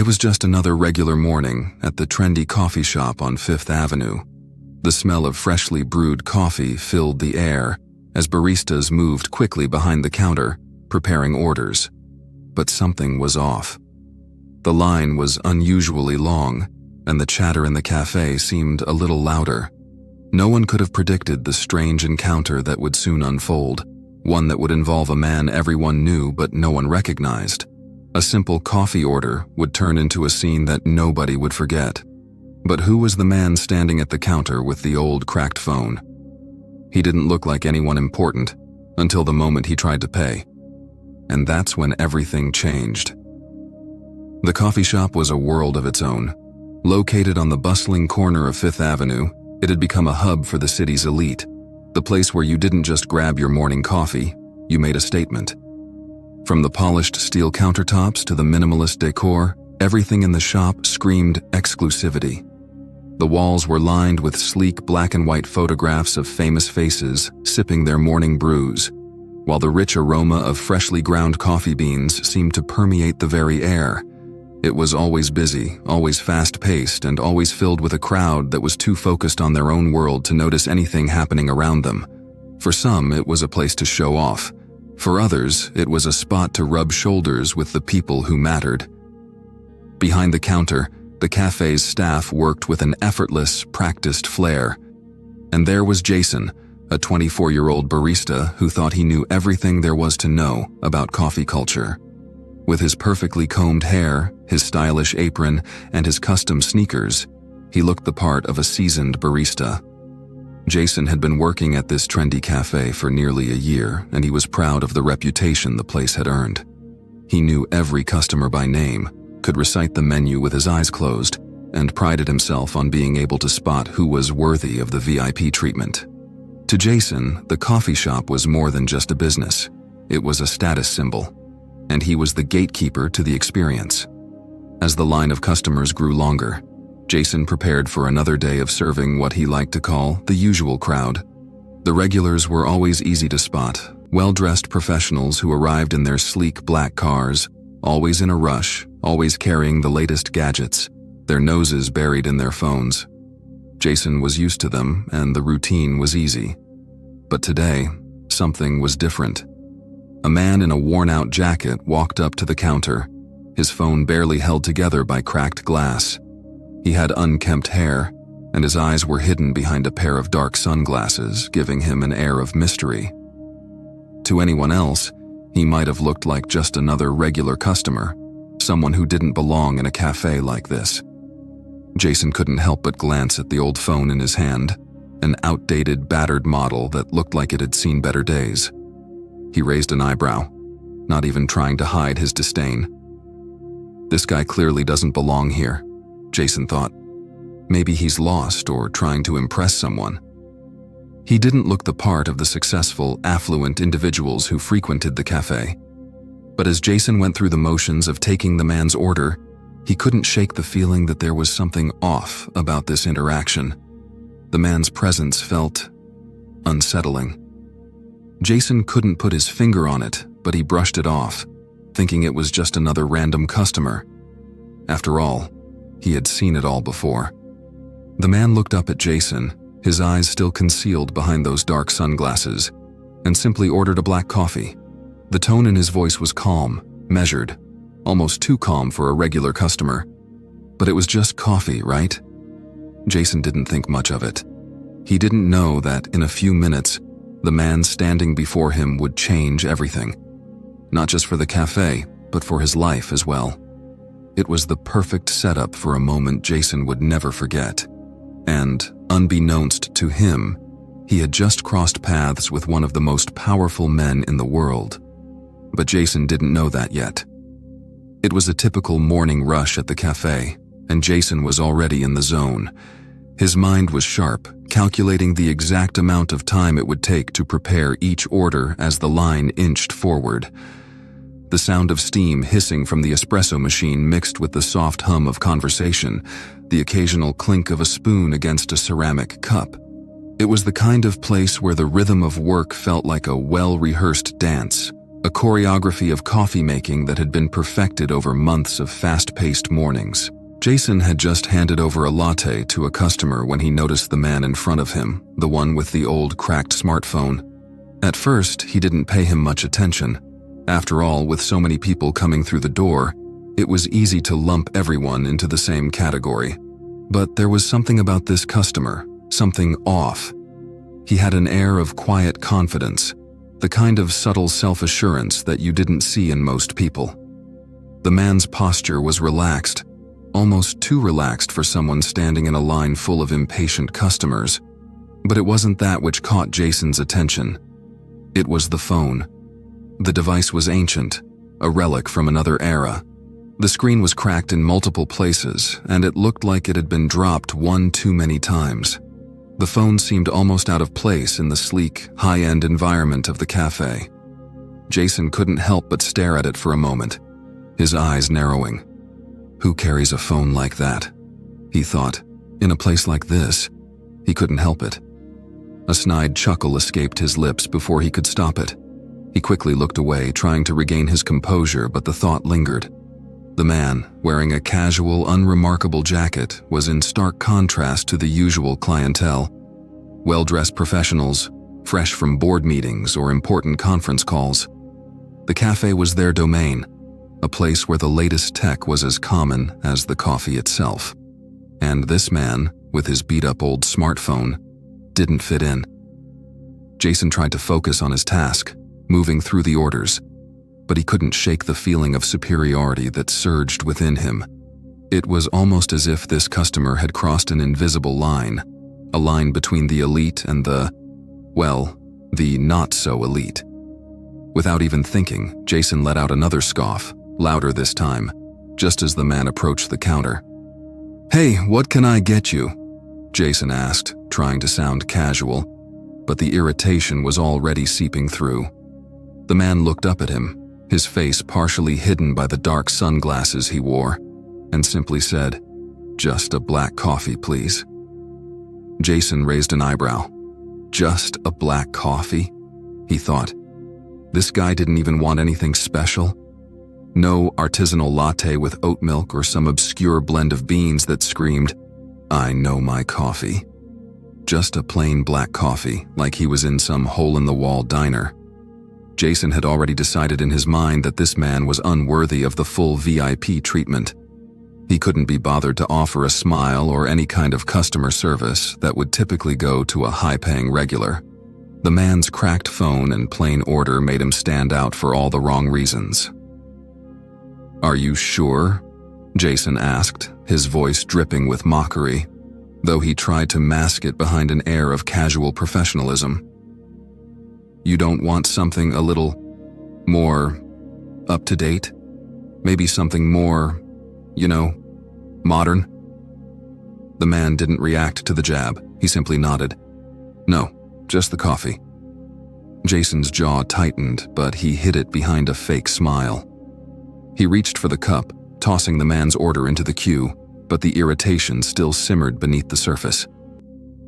It was just another regular morning at the trendy coffee shop on Fifth Avenue. The smell of freshly brewed coffee filled the air as baristas moved quickly behind the counter, preparing orders. But something was off. The line was unusually long, and the chatter in the cafe seemed a little louder. No one could have predicted the strange encounter that would soon unfold, one that would involve a man everyone knew but no one recognized. A simple coffee order would turn into a scene that nobody would forget. But who was the man standing at the counter with the old cracked phone? He didn't look like anyone important until the moment he tried to pay. And that's when everything changed. The coffee shop was a world of its own. Located on the bustling corner of Fifth Avenue, it had become a hub for the city's elite, the place where you didn't just grab your morning coffee, you made a statement. From the polished steel countertops to the minimalist decor, everything in the shop screamed exclusivity. The walls were lined with sleek black and white photographs of famous faces sipping their morning brews, while the rich aroma of freshly ground coffee beans seemed to permeate the very air. It was always busy, always fast-paced, and always filled with a crowd that was too focused on their own world to notice anything happening around them. For some, it was a place to show off. For others, it was a spot to rub shoulders with the people who mattered. Behind the counter, the cafe's staff worked with an effortless, practiced flair. And there was Jason, a 24-year-old barista who thought he knew everything there was to know about coffee culture. With his perfectly combed hair, his stylish apron, and his custom sneakers, he looked the part of a seasoned barista. Jason had been working at this trendy cafe for nearly a year, and he was proud of the reputation the place had earned. He knew every customer by name, could recite the menu with his eyes closed, and prided himself on being able to spot who was worthy of the VIP treatment. To Jason, the coffee shop was more than just a business. It was a status symbol, and he was the gatekeeper to the experience. As the line of customers grew longer, Jason prepared for another day of serving what he liked to call the usual crowd. The regulars were always easy to spot, well-dressed professionals who arrived in their sleek black cars, always in a rush, always carrying the latest gadgets, their noses buried in their phones. Jason was used to them, and the routine was easy. But today, something was different. A man in a worn-out jacket walked up to the counter, his phone barely held together by cracked glass. He had unkempt hair, and his eyes were hidden behind a pair of dark sunglasses, giving him an air of mystery. To anyone else, he might have looked like just another regular customer, someone who didn't belong in a cafe like this. Jason couldn't help but glance at the old phone in his hand, an outdated, battered model that looked like it had seen better days. He raised an eyebrow, not even trying to hide his disdain. This guy clearly doesn't belong here, Jason thought. Maybe he's lost or trying to impress someone. He didn't look the part of the successful, affluent individuals who frequented the cafe. But as Jason went through the motions of taking the man's order, he couldn't shake the feeling that there was something off about this interaction. The man's presence felt unsettling. Jason couldn't put his finger on it, but he brushed it off, thinking it was just another random customer. After all, he had seen it all before. The man looked up at Jason, his eyes still concealed behind those dark sunglasses, and simply ordered a black coffee. The tone in his voice was calm, measured, almost too calm for a regular customer. But it was just coffee, right? Jason didn't think much of it. He didn't know that in a few minutes, the man standing before him would change everything. Not just for the cafe, but for his life as well. It was the perfect setup for a moment Jason would never forget. And, unbeknownst to him, he had just crossed paths with one of the most powerful men in the world. But Jason didn't know that yet. It was a typical morning rush at the cafe, and Jason was already in the zone. His mind was sharp, calculating the exact amount of time it would take to prepare each order as the line inched forward. The sound of steam hissing from the espresso machine mixed with the soft hum of conversation, the occasional clink of a spoon against a ceramic cup. It was the kind of place where the rhythm of work felt like a well-rehearsed dance, a choreography of coffee making that had been perfected over months of fast-paced mornings. Jason had just handed over a latte to a customer when he noticed the man in front of him, the one with the old cracked smartphone. At first, he didn't pay him much attention. After all, with so many people coming through the door, it was easy to lump everyone into the same category. But there was something about this customer, something off. He had an air of quiet confidence, the kind of subtle self-assurance that you didn't see in most people. The man's posture was relaxed, almost too relaxed for someone standing in a line full of impatient customers. But it wasn't that which caught Jason's attention. It was the phone. The device was ancient, a relic from another era. The screen was cracked in multiple places, and it looked like it had been dropped one too many times. The phone seemed almost out of place in the sleek, high-end environment of the cafe. Jason couldn't help but stare at it for a moment, his eyes narrowing. Who carries a phone like that? He thought. In a place like this, he couldn't help it. A snide chuckle escaped his lips before he could stop it. He quickly looked away, trying to regain his composure, but the thought lingered. The man, wearing a casual, unremarkable jacket, was in stark contrast to the usual clientele. Well-dressed professionals, fresh from board meetings or important conference calls. The cafe was their domain, a place where the latest tech was as common as the coffee itself. And this man, with his beat-up old smartphone, didn't fit in. Jason tried to focus on his task, moving through the orders, but he couldn't shake the feeling of superiority that surged within him. It was almost as if this customer had crossed an invisible line, a line between the elite and the not-so-elite. Without even thinking, Jason let out another scoff, louder this time, just as the man approached the counter. "Hey, what can I get you?" Jason asked, trying to sound casual, but the irritation was already seeping through. The man looked up at him, his face partially hidden by the dark sunglasses he wore, and simply said, "Just a black coffee, please." Jason raised an eyebrow. Just a black coffee? He thought. This guy didn't even want anything special? No artisanal latte with oat milk or some obscure blend of beans that screamed, "I know my coffee." Just a plain black coffee, like he was in some hole-in-the-wall diner. Jason had already decided in his mind that this man was unworthy of the full VIP treatment. He couldn't be bothered to offer a smile or any kind of customer service that would typically go to a high-paying regular. The man's cracked phone and plain order made him stand out for all the wrong reasons. "Are you sure?" Jason asked, his voice dripping with mockery, though he tried to mask it behind an air of casual professionalism. "You don't want something a little more up-to-date? Maybe something more, modern?" The man didn't react to the jab. He simply nodded. "No, just the coffee." Jason's jaw tightened, but he hid it behind a fake smile. He reached for the cup, tossing the man's order into the queue, but the irritation still simmered beneath the surface.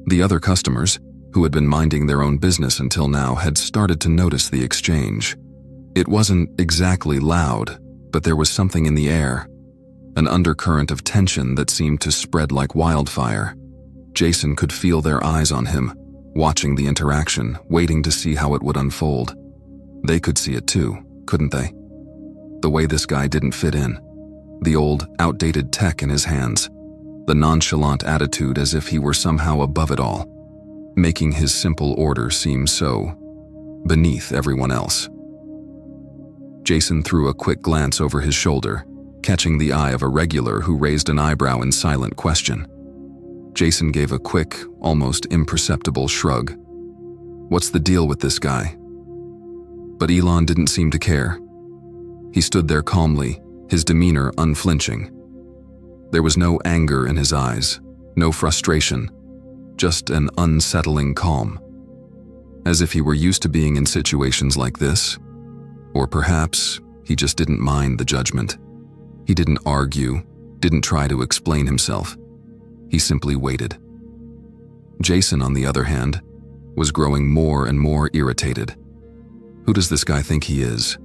The other customers, who had been minding their own business until now, had started to notice the exchange. It wasn't exactly loud, but there was something in the air, an undercurrent of tension that seemed to spread like wildfire. Jason could feel their eyes on him, watching the interaction, waiting to see how it would unfold. They could see it too, couldn't they? The way this guy didn't fit in. The old, outdated tech in his hands. The nonchalant attitude as if he were somehow above it all, making his simple order seem so beneath everyone else. Jason threw a quick glance over his shoulder, catching the eye of a regular who raised an eyebrow in silent question. Jason gave a quick, almost imperceptible shrug. What's the deal with this guy? But Elon didn't seem to care. He stood there calmly, his demeanor unflinching. There was no anger in his eyes, no frustration, just an unsettling calm. As if he were used to being in situations like this. Or perhaps he just didn't mind the judgment. He didn't argue, didn't try to explain himself. He simply waited. Jason, on the other hand, was growing more and more irritated. Who does this guy think he is?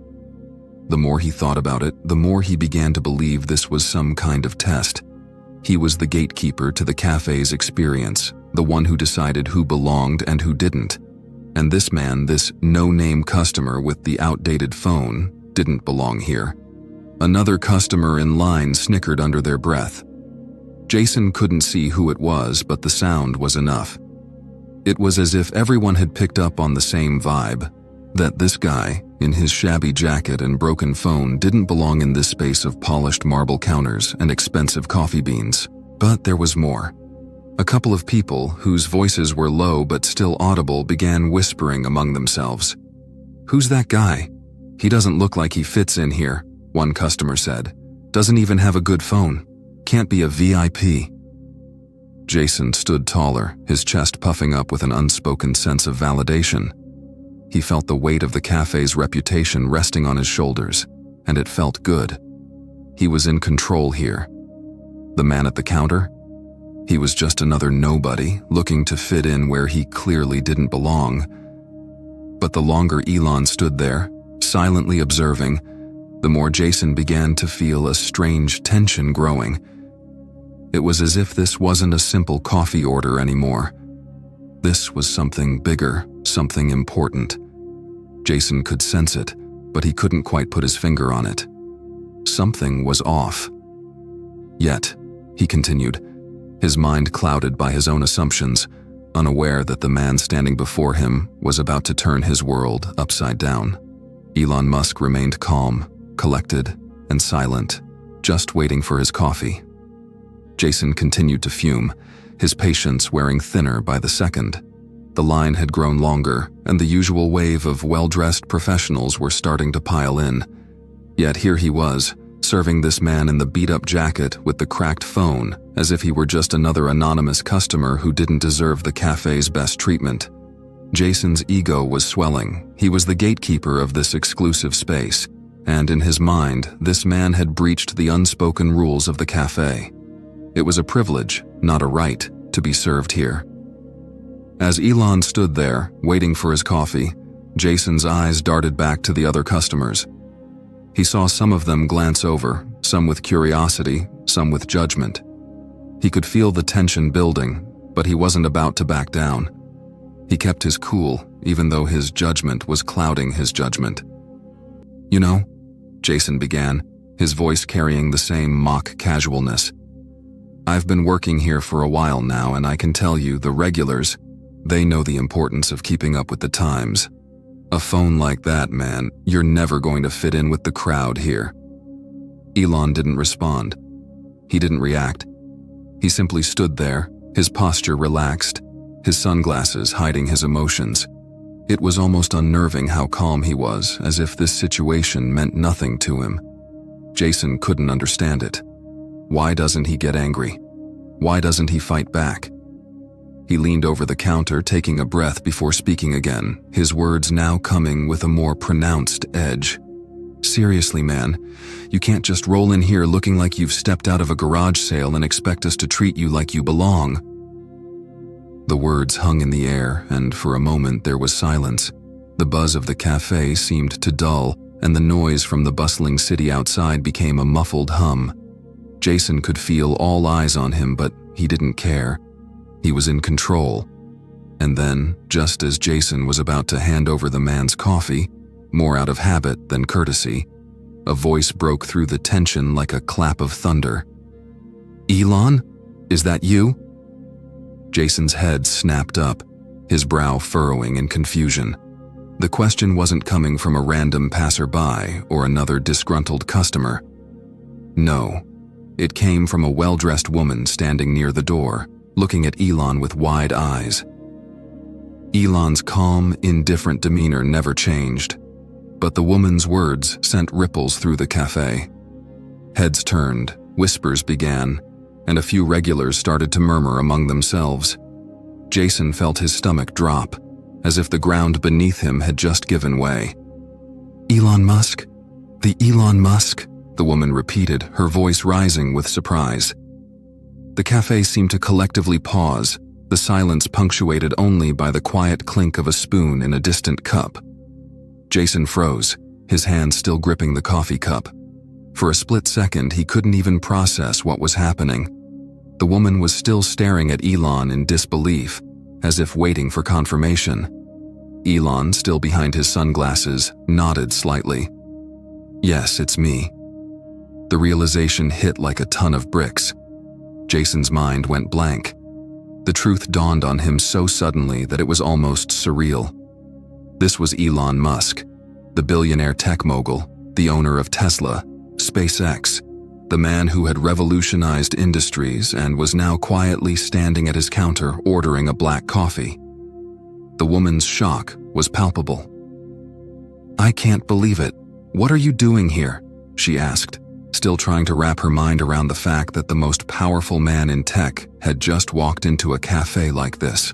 The more he thought about it, the more he began to believe this was some kind of test. He was the gatekeeper to the cafe's experience, the one who decided who belonged and who didn't. And this man, this no-name customer with the outdated phone, didn't belong here. Another customer in line snickered under their breath. Jason couldn't see who it was, but the sound was enough. It was as if everyone had picked up on the same vibe, that this guy, in his shabby jacket and broken phone, didn't belong in this space of polished marble counters and expensive coffee beans. But there was more. A couple of people, whose voices were low but still audible, began whispering among themselves. "Who's that guy? He doesn't look like he fits in here," one customer said. "Doesn't even have a good phone. Can't be a VIP." Jason stood taller, his chest puffing up with an unspoken sense of validation. He felt the weight of the cafe's reputation resting on his shoulders, and it felt good. He was in control here. The man at the counter? He was just another nobody, looking to fit in where he clearly didn't belong. But the longer Elon stood there, silently observing, the more Jason began to feel a strange tension growing. It was as if this wasn't a simple coffee order anymore. This was something bigger, something important. Jason could sense it, but he couldn't quite put his finger on it. Something was off. Yet, he continued, his mind clouded by his own assumptions, unaware that the man standing before him was about to turn his world upside down. Elon Musk remained calm, collected, and silent, just waiting for his coffee. Jason continued to fume, his patience wearing thinner by the second. The line had grown longer, and the usual wave of well-dressed professionals were starting to pile in. Yet here he was, serving this man in the beat-up jacket with the cracked phone, as if he were just another anonymous customer who didn't deserve the cafe's best treatment. Jason's ego was swelling. He was the gatekeeper of this exclusive space, and in his mind, this man had breached the unspoken rules of the cafe. It was a privilege, not a right, to be served here. As Elon stood there, waiting for his coffee, Jason's eyes darted back to the other customers. He saw some of them glance over, some with curiosity, some with judgment. He could feel the tension building, but he wasn't about to back down. He kept his cool, even though his judgment was clouding his judgment. "You know," Jason began, his voice carrying the same mock casualness. "I've been working here for a while now, and I can tell you, the regulars, they know the importance of keeping up with the times. A phone like that, man, you're never going to fit in with the crowd here." Elon didn't respond. He didn't react. He simply stood there, his posture relaxed, his sunglasses hiding his emotions. It was almost unnerving how calm he was, as if this situation meant nothing to him. Jason couldn't understand it. Why doesn't he get angry? Why doesn't he fight back? He leaned over the counter, taking a breath before speaking again, his words now coming with a more pronounced edge. "Seriously, man, you can't just roll in here looking like you've stepped out of a garage sale and expect us to treat you like you belong." The words hung in the air, and for a moment there was silence. The buzz of the cafe seemed to dull, and the noise from the bustling city outside became a muffled hum. Jason could feel all eyes on him, but he didn't care. He was in control. And then, just as Jason was about to hand over the man's coffee, more out of habit than courtesy, a voice broke through the tension like a clap of thunder. "Elon? Is that you?" Jason's head snapped up, his brow furrowing in confusion. The question wasn't coming from a random passerby or another disgruntled customer. No, it came from a well-dressed woman standing near the door, looking at Elon with wide eyes. Elon's calm, indifferent demeanor never changed, but the woman's words sent ripples through the cafe. Heads turned, whispers began, and a few regulars started to murmur among themselves. Jason felt his stomach drop, as if the ground beneath him had just given way. "Elon Musk? The Elon Musk?" the woman repeated, her voice rising with surprise. The cafe seemed to collectively pause, the silence punctuated only by the quiet clink of a spoon in a distant cup. Jason froze, his hand still gripping the coffee cup. For a split second, he couldn't even process what was happening. The woman was still staring at Elon in disbelief, as if waiting for confirmation. Elon, still behind his sunglasses, nodded slightly. "Yes, it's me." The realization hit like a ton of bricks. Jason's mind went blank. The truth dawned on him so suddenly that it was almost surreal. This was Elon Musk, the billionaire tech mogul, the owner of Tesla, SpaceX, the man who had revolutionized industries and was now quietly standing at his counter ordering a black coffee. The woman's shock was palpable. "I can't believe it. What are you doing here?" she asked, still trying to wrap her mind around the fact that the most powerful man in tech had just walked into a cafe like this.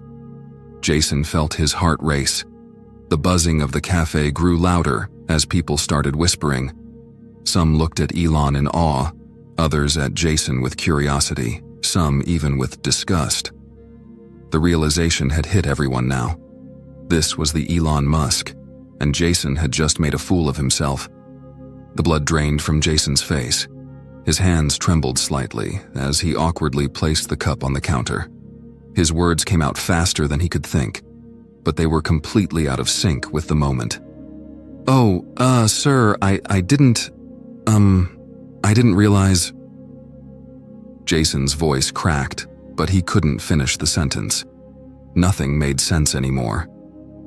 Jason felt his heart race. The buzzing of the cafe grew louder as people started whispering. Some looked at Elon in awe, others at Jason with curiosity, some even with disgust. The realization had hit everyone now. This was the Elon Musk, and Jason had just made a fool of himself. The blood drained from Jason's face. His hands trembled slightly as he awkwardly placed the cup on the counter. His words came out faster than he could think, but they were completely out of sync with the moment. "Oh, sir, I didn't realize..." Jason's voice cracked, but he couldn't finish the sentence. Nothing made sense anymore.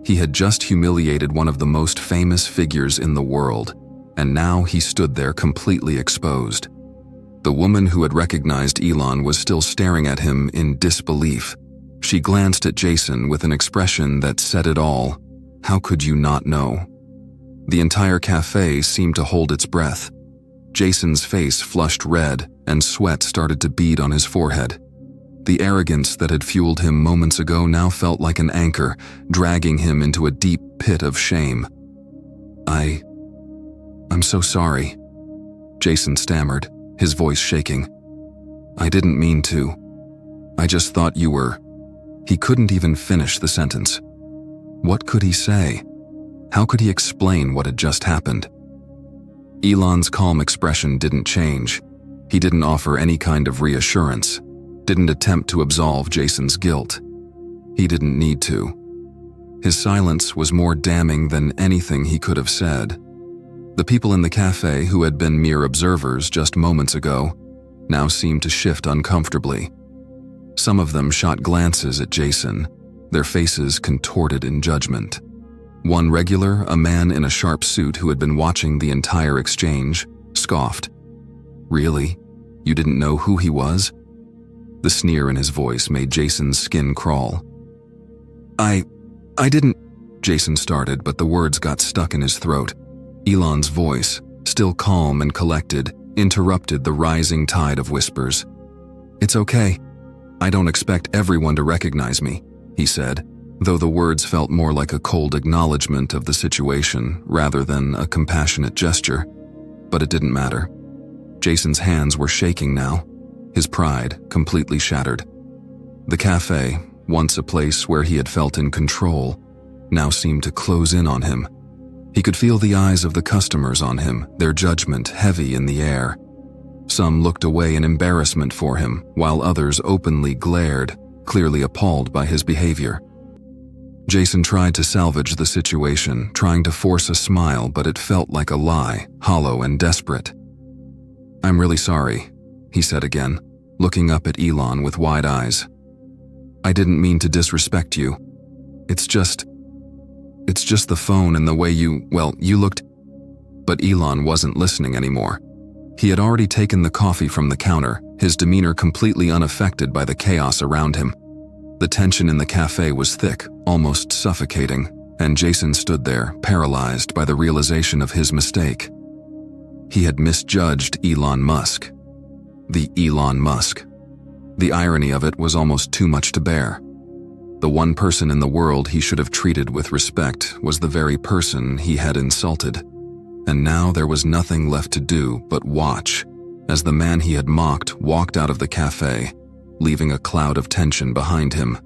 He had just humiliated one of the most famous figures in the world, and now he stood there completely exposed. The woman who had recognized Elon was still staring at him in disbelief. She glanced at Jason with an expression that said it all. How could you not know? The entire cafe seemed to hold its breath. Jason's face flushed red, and sweat started to bead on his forehead. The arrogance that had fueled him moments ago now felt like an anchor, dragging him into a deep pit of shame. I'm so sorry," Jason stammered, his voice shaking. "I didn't mean to. I just thought you were..." He couldn't even finish the sentence. What could he say? How could he explain what had just happened? Elon's calm expression didn't change. He didn't offer any kind of reassurance, didn't attempt to absolve Jason's guilt. He didn't need to. His silence was more damning than anything he could have said. The people in the cafe who had been mere observers just moments ago now seemed to shift uncomfortably. Some of them shot glances at Jason, their faces contorted in judgment. One regular, a man in a sharp suit who had been watching the entire exchange, scoffed. "Really? You didn't know who he was?" The sneer in his voice made Jason's skin crawl. I didn't," Jason started, but the words got stuck in his throat. Elon's voice, still calm and collected, interrupted the rising tide of whispers. "It's okay. I don't expect everyone to recognize me," he said, though the words felt more like a cold acknowledgement of the situation rather than a compassionate gesture. But it didn't matter. Jason's hands were shaking now, his pride completely shattered. The cafe, once a place where he had felt in control, now seemed to close in on him. He could feel the eyes of the customers on him, their judgment heavy in the air. Some looked away in embarrassment for him, while others openly glared, clearly appalled by his behavior. Jason tried to salvage the situation, trying to force a smile, but it felt like a lie, hollow and desperate. "I'm really sorry," he said again, looking up at Elon with wide eyes. "I didn't mean to disrespect you. It's just the phone and the way you looked..." But Elon wasn't listening anymore. He had already taken the coffee from the counter, his demeanor completely unaffected by the chaos around him. The tension in the cafe was thick, almost suffocating, and Jason stood there, paralyzed by the realization of his mistake. He had misjudged Elon Musk. The Elon Musk. The irony of it was almost too much to bear. The one person in the world he should have treated with respect was the very person he had insulted. And now there was nothing left to do but watch as the man he had mocked walked out of the cafe, leaving a cloud of tension behind him.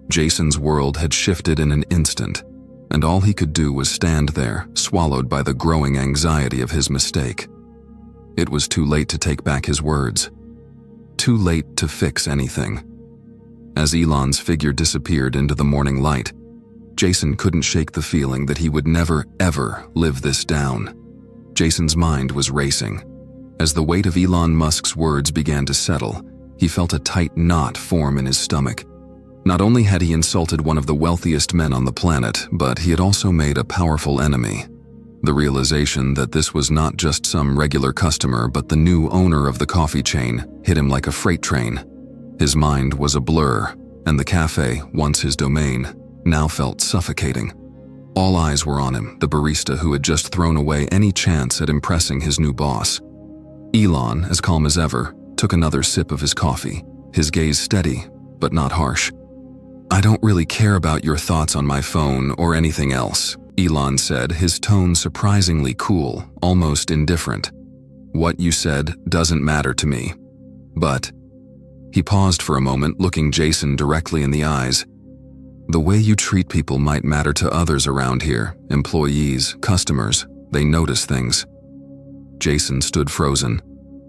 Jason's world had shifted in an instant. and all he could do was stand there, swallowed by the growing anxiety of his mistake. It was too late to take back his words. Too late to fix anything. As Elon's figure disappeared into the morning light, Jason couldn't shake the feeling that he would never, ever live this down. Jason's mind was racing. As the weight of Elon Musk's words began to settle, he felt a tight knot form in his stomach. Not only had he insulted one of the wealthiest men on the planet, but he had also made a powerful enemy. The realization that this was not just some regular customer but the new owner of the coffee chain hit him like a freight train. His mind was a blur, and the cafe, once his domain, now felt suffocating. All eyes were on him, the barista who had just thrown away any chance at impressing his new boss. Elon, as calm as ever, took another sip of his coffee, his gaze steady, but not harsh. "I don't really care about your thoughts on my phone or anything else," Elon said, his tone surprisingly cool, almost indifferent. "What you said doesn't matter to me. But..." He paused for a moment, looking Jason directly in the eyes. "The way you treat people might matter to others around here, employees, customers. They notice things." Jason stood frozen,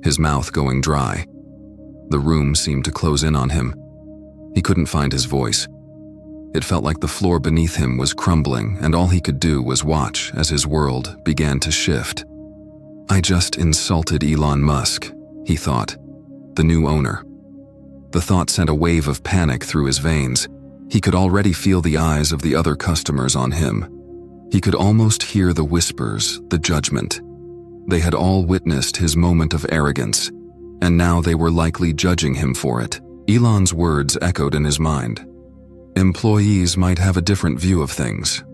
his mouth going dry. The room seemed to close in on him. He couldn't find his voice. It felt like the floor beneath him was crumbling, and all he could do was watch as his world began to shift. "I just insulted Elon Musk," he thought, "the new owner." The thought sent a wave of panic through his veins. He could already feel the eyes of the other customers on him. He could almost hear the whispers, the judgment. They had all witnessed his moment of arrogance, and now they were likely judging him for it. Elon's words echoed in his mind. Employees might have a different view of things.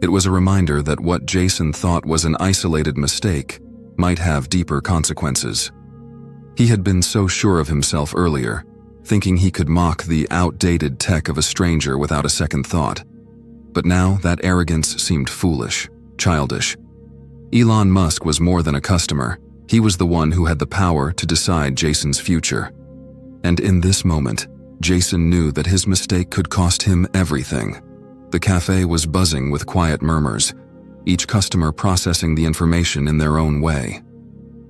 It was a reminder that what Jason thought was an isolated mistake might have deeper consequences. He had been so sure of himself earlier, thinking he could mock the outdated tech of a stranger without a second thought. But now that arrogance seemed foolish, childish. Elon Musk was more than a customer. He was the one who had the power to decide Jason's future. And in this moment, Jason knew that his mistake could cost him everything. The cafe was buzzing with quiet murmurs, each customer processing the information in their own way.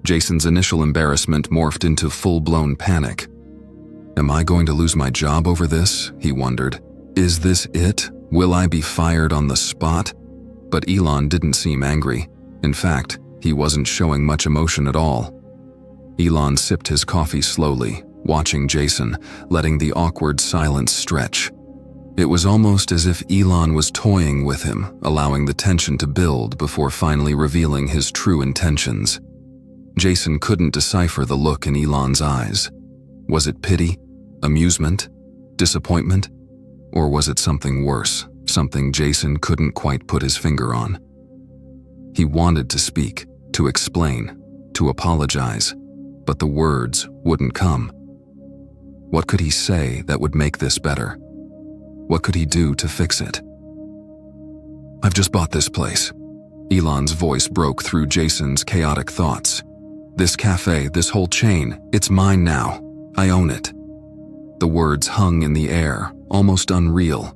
Jason's initial embarrassment morphed into full-blown panic. "Am I going to lose my job over this?" he wondered. "Is this it? Will I be fired on the spot?" But Elon didn't seem angry. In fact, he wasn't showing much emotion at all. Elon sipped his coffee slowly, watching Jason, letting the awkward silence stretch. It was almost as if Elon was toying with him, allowing the tension to build before finally revealing his true intentions. Jason couldn't decipher the look in Elon's eyes. Was it pity, amusement, disappointment? Or was it something worse, something Jason couldn't quite put his finger on? He wanted to speak, to explain, to apologize, but the words wouldn't come. What could he say that would make this better? What could he do to fix it? "I've just bought this place." Elon's voice broke through Jason's chaotic thoughts. "This cafe, this whole chain, it's mine now. I own it." The words hung in the air, almost unreal.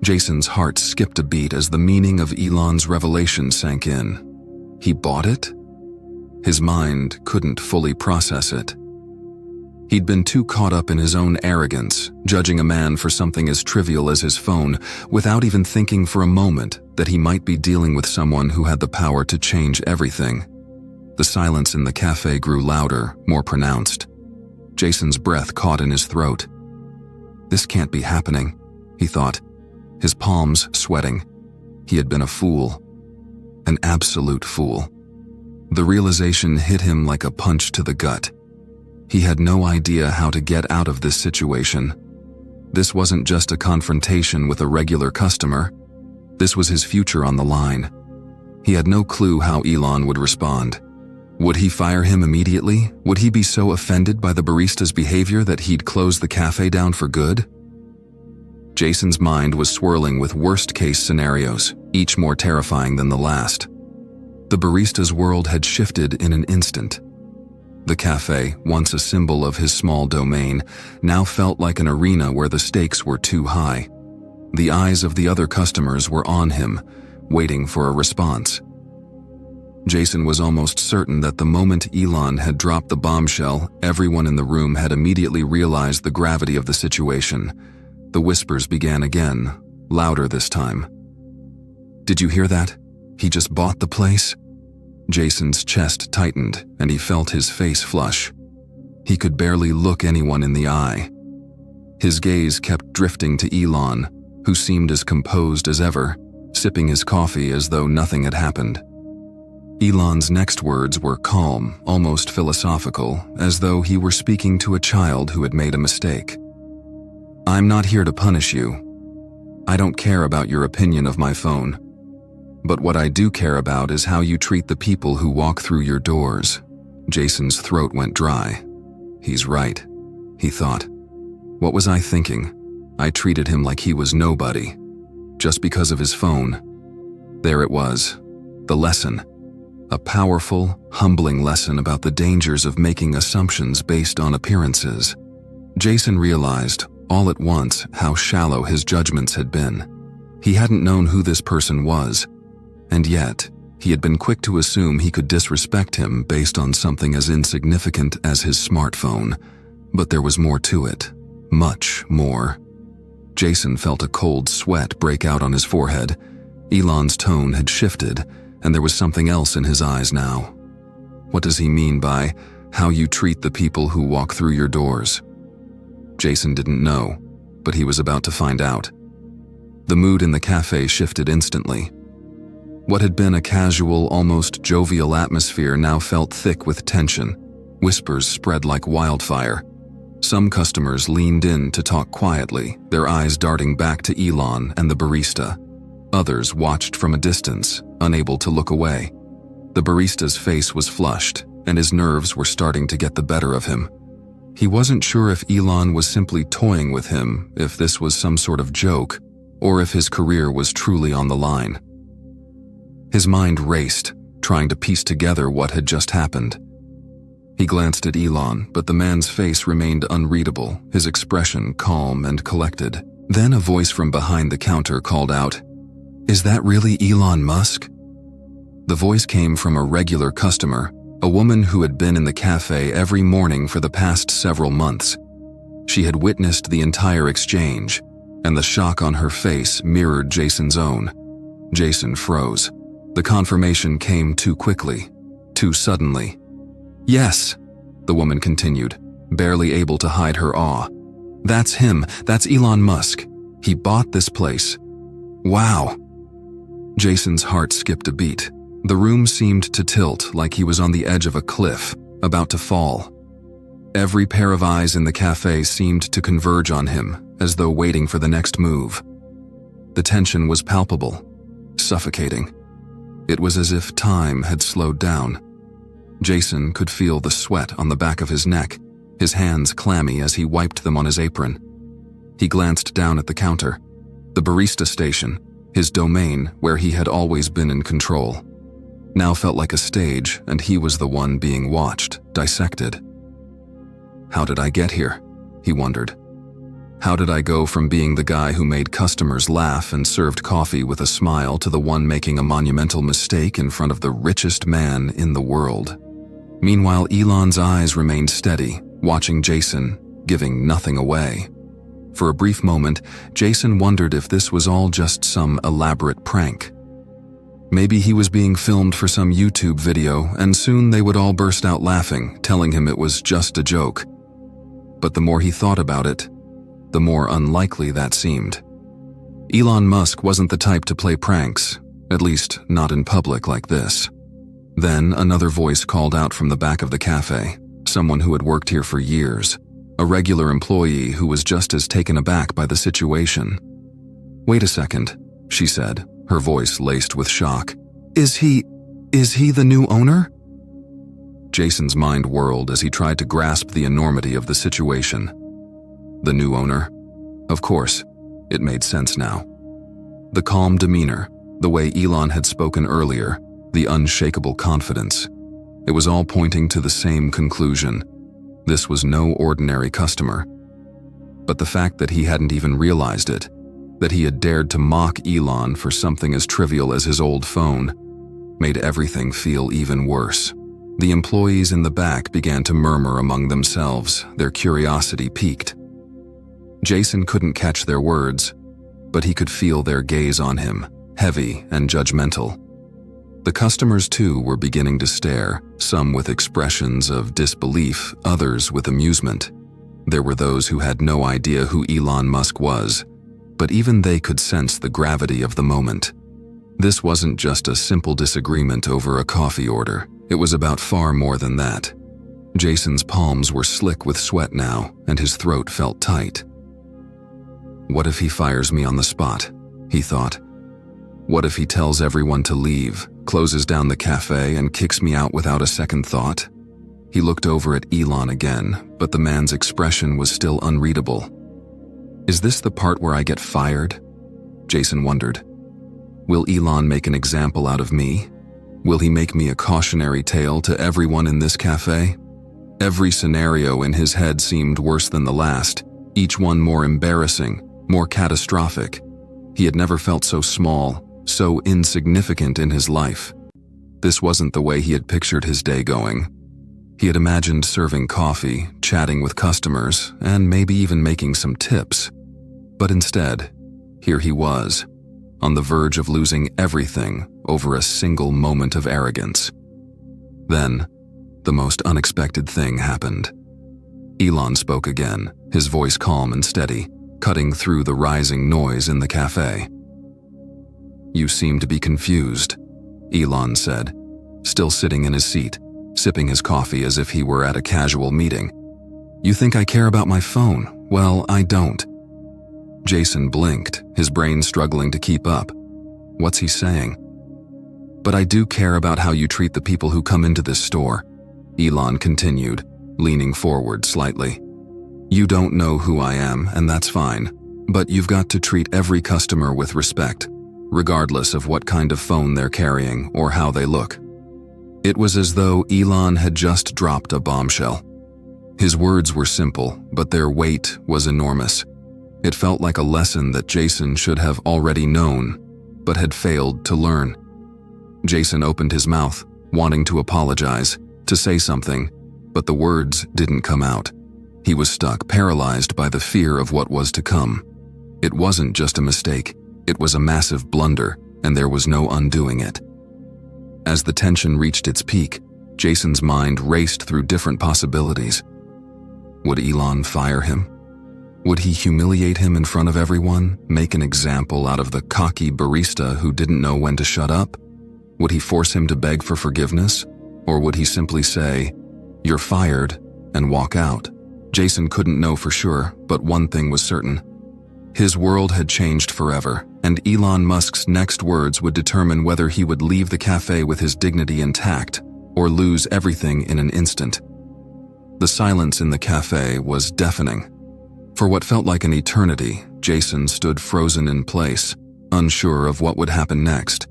Jason's heart skipped a beat as the meaning of Elon's revelation sank in. He bought it? His mind couldn't fully process it. He'd been too caught up in his own arrogance, judging a man for something as trivial as his phone, without even thinking for a moment that he might be dealing with someone who had the power to change everything. The silence in the cafe grew louder, more pronounced. Jason's breath caught in his throat. This can't be happening, he thought, his palms sweating. He had been a fool. An absolute fool. The realization hit him like a punch to the gut. He had no idea how to get out of this situation. This wasn't just a confrontation with a regular customer. This was his future on the line. He had no clue how Elon would respond. Would he fire him immediately? Would he be so offended by the barista's behavior that he'd close the cafe down for good? Jason's mind was swirling with worst-case scenarios, each more terrifying than the last. The barista's world had shifted in an instant. The cafe, once a symbol of his small domain, now felt like an arena where the stakes were too high. The eyes of the other customers were on him, waiting for a response. Jason was almost certain that the moment Elon had dropped the bombshell, everyone in the room had immediately realized the gravity of the situation. The whispers began again, louder this time. "Did you hear that? He just bought the place?" Jason's chest tightened, and he felt his face flush. He could barely look anyone in the eye. His gaze kept drifting to Elon, who seemed as composed as ever, sipping his coffee as though nothing had happened. Elon's next words were calm, almost philosophical, as though he were speaking to a child who had made a mistake. "I'm not here to punish you. I don't care about your opinion of my phone. But what I do care about is how you treat the people who walk through your doors." Jason's throat went dry. He's right, he thought. What was I thinking? I treated him like he was nobody, just because of his phone. There it was, the lesson. A powerful, humbling lesson about the dangers of making assumptions based on appearances. Jason realized, all at once, how shallow his judgments had been. He hadn't known who this person was, and yet, he had been quick to assume he could disrespect him based on something as insignificant as his smartphone. But there was more to it. Much more. Jason felt a cold sweat break out on his forehead. Elon's tone had shifted, and there was something else in his eyes now. What does he mean by, how you treat the people who walk through your doors? Jason didn't know, but he was about to find out. The mood in the cafe shifted instantly. What had been a casual, almost jovial atmosphere now felt thick with tension. Whispers spread like wildfire. Some customers leaned in to talk quietly, their eyes darting back to Elon and the barista. Others watched from a distance, unable to look away. The barista's face was flushed, and his nerves were starting to get the better of him. He wasn't sure if Elon was simply toying with him, if this was some sort of joke, or if his career was truly on the line. His mind raced, trying to piece together what had just happened. He glanced at Elon, but the man's face remained unreadable, his expression calm and collected. Then a voice from behind the counter called out, "Is that really Elon Musk?" The voice came from a regular customer, a woman who had been in the cafe every morning for the past several months. She had witnessed the entire exchange, and the shock on her face mirrored Jason's own. Jason froze. The confirmation came too quickly, too suddenly. "Yes," the woman continued, barely able to hide her awe. "That's him, that's Elon Musk. He bought this place. Wow." Jason's heart skipped a beat. The room seemed to tilt like he was on the edge of a cliff, about to fall. Every pair of eyes in the cafe seemed to converge on him, as though waiting for the next move. The tension was palpable, suffocating. It was as if time had slowed down. Jason could feel the sweat on the back of his neck, his hands clammy as he wiped them on his apron. He glanced down at the counter, the barista station, his domain where he had always been in control. Now felt like a stage, and he was the one being watched, dissected. How did I get here? He wondered. How did I go from being the guy who made customers laugh and served coffee with a smile to the one making a monumental mistake in front of the richest man in the world? Meanwhile, Elon's eyes remained steady, watching Jason, giving nothing away. For a brief moment, Jason wondered if this was all just some elaborate prank. Maybe he was being filmed for some YouTube video, and soon they would all burst out laughing, telling him it was just a joke. But the more he thought about it, the more unlikely that seemed. Elon Musk wasn't the type to play pranks, at least not in public like this. Then another voice called out from the back of the cafe, someone who had worked here for years, a regular employee who was just as taken aback by the situation. "Wait a second," she said, her voice laced with shock. Is he the new owner?" Jason's mind whirled as he tried to grasp the enormity of the situation. The new owner? Of course, it made sense now. The calm demeanor, the way Elon had spoken earlier, the unshakable confidence. It was all pointing to the same conclusion. This was no ordinary customer. But the fact that he hadn't even realized it, That he had dared to mock Elon for something as trivial as his old phone made everything feel even worse. The employees in the back began to murmur among themselves, their curiosity piqued. Jason couldn't catch their words, but he could feel their gaze on him, heavy and judgmental. The customers too were beginning to stare, some with expressions of disbelief, others with amusement. There were those who had no idea who Elon Musk was, but even they could sense the gravity of the moment. This wasn't just a simple disagreement over a coffee order. It was about far more than that. Jason's palms were slick with sweat now, and his throat felt tight. What if he fires me on the spot? He thought. What if he tells everyone to leave, closes down the cafe, and kicks me out without a second thought? He looked over at Elon again, but the man's expression was still unreadable. Is this the part where I get fired? Jason wondered. Will Elon make an example out of me? Will he make me a cautionary tale to everyone in this cafe? Every scenario in his head seemed worse than the last, each one more embarrassing, more catastrophic. He had never felt so small, so insignificant in his life. This wasn't the way he had pictured his day going. He had imagined serving coffee, chatting with customers, and maybe even making some tips. But instead, here he was, on the verge of losing everything over a single moment of arrogance. Then, the most unexpected thing happened. Elon spoke again, his voice calm and steady, cutting through the rising noise in the cafe. You seem to be confused, Elon said, still sitting in his seat, sipping his coffee as if he were at a casual meeting. You think I care about my phone? Well, I don't. Jason blinked, his brain struggling to keep up. What's he saying? But I do care about how you treat the people who come into this store, Elon continued, leaning forward slightly. You don't know who I am, and that's fine, but you've got to treat every customer with respect, regardless of what kind of phone they're carrying or how they look. It was as though Elon had just dropped a bombshell. His words were simple, but their weight was enormous. It felt like a lesson that Jason should have already known, but had failed to learn. Jason opened his mouth, wanting to apologize, to say something, but the words didn't come out. He was stuck, paralyzed by the fear of what was to come. It wasn't just a mistake, it was a massive blunder, and there was no undoing it. As the tension reached its peak, Jason's mind raced through different possibilities. Would Elon fire him? Would he humiliate him in front of everyone, make an example out of the cocky barista who didn't know when to shut up? Would he force him to beg for forgiveness? Or would he simply say, "You're fired," and walk out? Jason couldn't know for sure, but one thing was certain. His world had changed forever, and Elon Musk's next words would determine whether he would leave the cafe with his dignity intact or lose everything in an instant. The silence in the cafe was deafening. For what felt like an eternity, Jason stood frozen in place, unsure of what would happen next.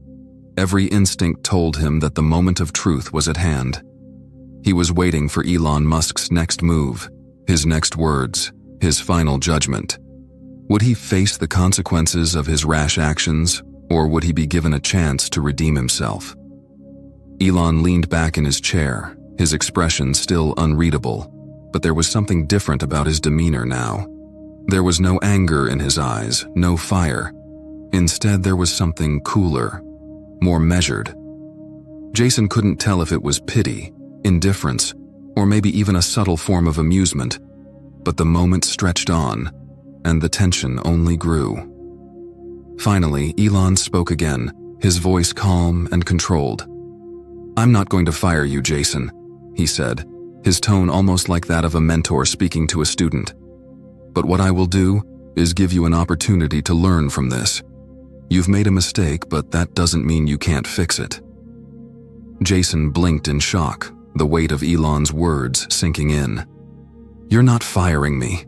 Every instinct told him that the moment of truth was at hand. He was waiting for Elon Musk's next move, his next words, his final judgment. Would he face the consequences of his rash actions, or would he be given a chance to redeem himself? Elon leaned back in his chair, his expression still unreadable, but there was something different about his demeanor now. There was no anger in his eyes, no fire. Instead, there was something cooler, more measured. Jason couldn't tell if it was pity, indifference, or maybe even a subtle form of amusement, but the moment stretched on, and the tension only grew. Finally, Elon spoke again, his voice calm and controlled. I'm not going to fire you, Jason, he said, his tone almost like that of a mentor speaking to a student. But what I will do is give you an opportunity to learn from this. You've made a mistake, but that doesn't mean you can't fix it. Jason blinked in shock, the weight of Elon's words sinking in. You're not firing me,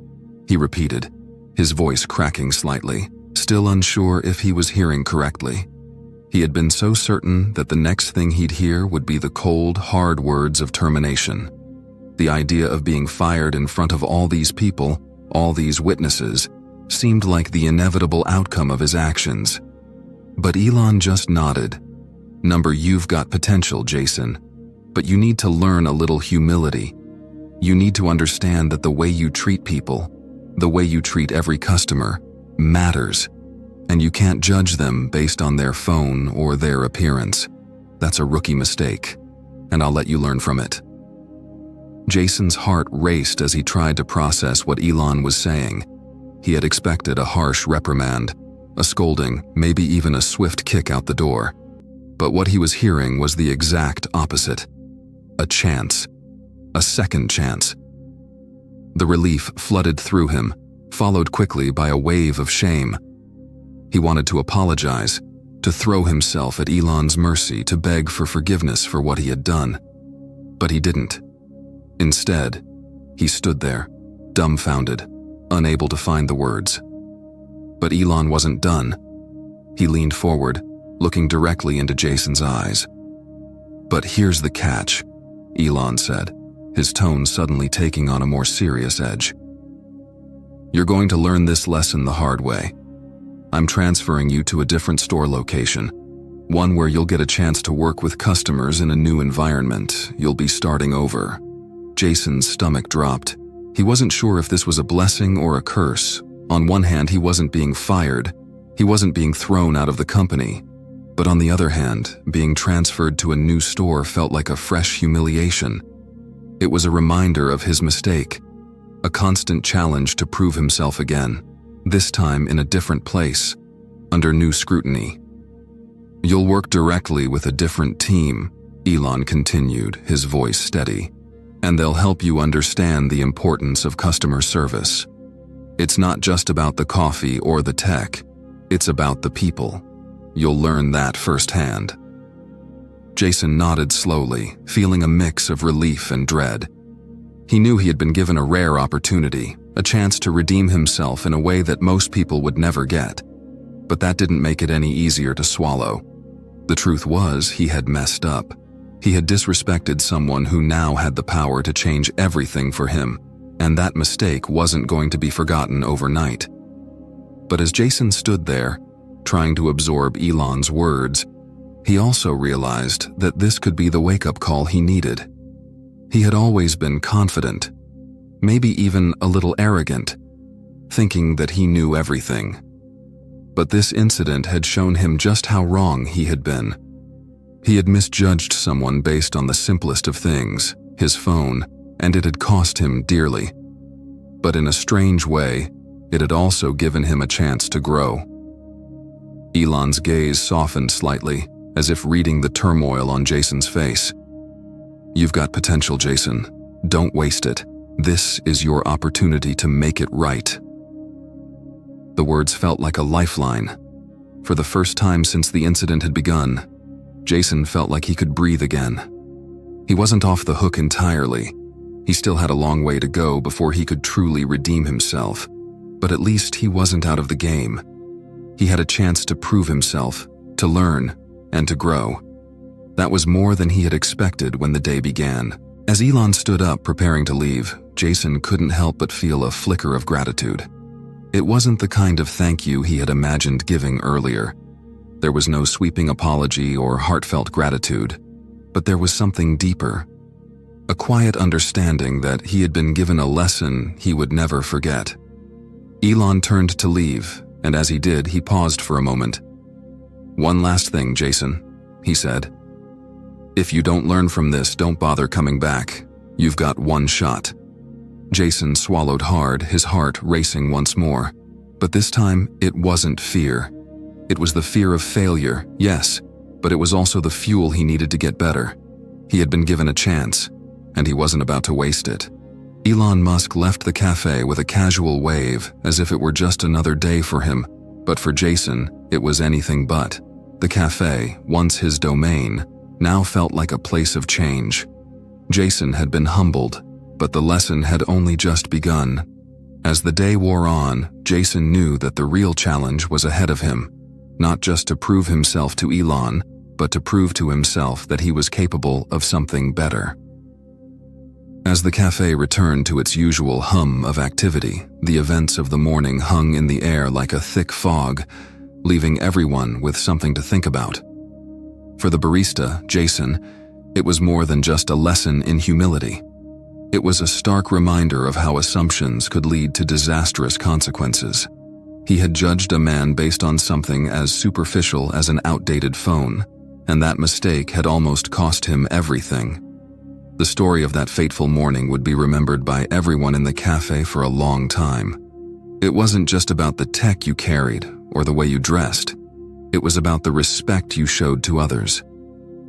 he repeated, his voice cracking slightly, still unsure if he was hearing correctly. He had been so certain that the next thing he'd hear would be the cold, hard words of termination. The idea of being fired in front of all these people, all these witnesses, seemed like the inevitable outcome of his actions. But Elon just nodded. You've got potential, Jason, but you need to learn a little humility. You need to understand that the way you treat people, the way you treat every customer, matters, and you can't judge them based on their phone or their appearance. That's a rookie mistake, and I'll let you learn from it. Jason's heart raced as he tried to process what Elon was saying. He had expected a harsh reprimand, a scolding, maybe even a swift kick out the door. But what he was hearing was the exact opposite. A chance. A second chance. The relief flooded through him, followed quickly by a wave of shame. He wanted to apologize, to throw himself at Elon's mercy, to beg for forgiveness for what he had done. But he didn't. Instead, he stood there, dumbfounded, unable to find the words. But Elon wasn't done. He leaned forward, looking directly into Jason's eyes. "But here's the catch," Elon said, his tone suddenly taking on a more serious edge. "You're going to learn this lesson the hard way. I'm transferring you to a different store location, one where you'll get a chance to work with customers in a new environment. You'll be starting over." Jason's stomach dropped. He wasn't sure if this was a blessing or a curse. On one hand, he wasn't being fired. He wasn't being thrown out of the company. But on the other hand, being transferred to a new store felt like a fresh humiliation. It was a reminder of his mistake, a constant challenge to prove himself again, this time in a different place, under new scrutiny. "You'll work directly with a different team," Elon continued, his voice steady, "and they'll help you understand the importance of customer service. It's not just about the coffee or the tech, it's about the people. You'll learn that firsthand." Jason nodded slowly, feeling a mix of relief and dread. He knew he had been given a rare opportunity, a chance to redeem himself in a way that most people would never get. But that didn't make it any easier to swallow. The truth was, he had messed up. He had disrespected someone who now had the power to change everything for him, and that mistake wasn't going to be forgotten overnight. But as Jason stood there, trying to absorb Elon's words, he also realized that this could be the wake-up call he needed. He had always been confident, maybe even a little arrogant, thinking that he knew everything. But this incident had shown him just how wrong he had been. He had misjudged someone based on the simplest of things, his phone, and it had cost him dearly. But in a strange way, it had also given him a chance to grow. Elon's gaze softened slightly, as if reading the turmoil on Jason's face. "You've got potential, Jason. Don't waste it. This is your opportunity to make it right." The words felt like a lifeline. For the first time since the incident had begun, Jason felt like he could breathe again. He wasn't off the hook entirely. He still had a long way to go before he could truly redeem himself, but at least he wasn't out of the game. He had a chance to prove himself, to learn, and to grow. That was more than he had expected when the day began. As Elon stood up preparing to leave, Jason couldn't help but feel a flicker of gratitude. It wasn't the kind of thank you he had imagined giving earlier. There was no sweeping apology or heartfelt gratitude, but there was something deeper. A quiet understanding that he had been given a lesson he would never forget. Elon turned to leave, and as he did, he paused for a moment. "One last thing, Jason," he said. "If you don't learn from this, don't bother coming back. You've got one shot." Jason swallowed hard, his heart racing once more. But this time, it wasn't fear. It was the fear of failure, yes, but it was also the fuel he needed to get better. He had been given a chance, and he wasn't about to waste it. Elon Musk left the cafe with a casual wave, as if it were just another day for him, but for Jason, it was anything but. The cafe, once his domain, now felt like a place of change. Jason had been humbled, but the lesson had only just begun. As the day wore on, Jason knew that the real challenge was ahead of him, not just to prove himself to Elon, but to prove to himself that he was capable of something better. As the cafe returned to its usual hum of activity, the events of the morning hung in the air like a thick fog, leaving everyone with something to think about. For the barista, Jason, it was more than just a lesson in humility. It was a stark reminder of how assumptions could lead to disastrous consequences. He had judged a man based on something as superficial as an outdated phone, and that mistake had almost cost him everything. The story of that fateful morning would be remembered by everyone in the cafe for a long time. It wasn't just about the tech you carried or the way you dressed. It was about the respect you showed to others.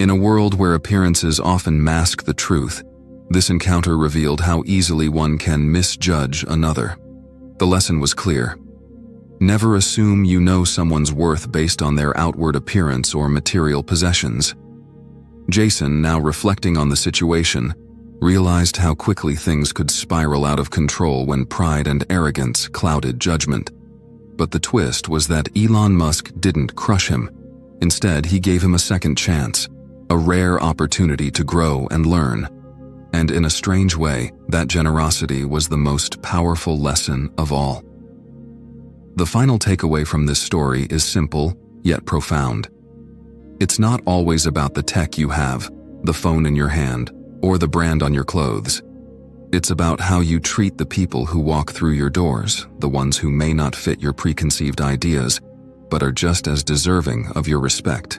In a world where appearances often mask the truth, this encounter revealed how easily one can misjudge another. The lesson was clear. Never assume you know someone's worth based on their outward appearance or material possessions. Jason, now reflecting on the situation, realized how quickly things could spiral out of control when pride and arrogance clouded judgment. But the twist was that Elon Musk didn't crush him. Instead, he gave him a second chance, a rare opportunity to grow and learn. And in a strange way, that generosity was the most powerful lesson of all. The final takeaway from this story is simple, yet profound. It's not always about the tech you have, the phone in your hand, or the brand on your clothes. It's about how you treat the people who walk through your doors, the ones who may not fit your preconceived ideas, but are just as deserving of your respect.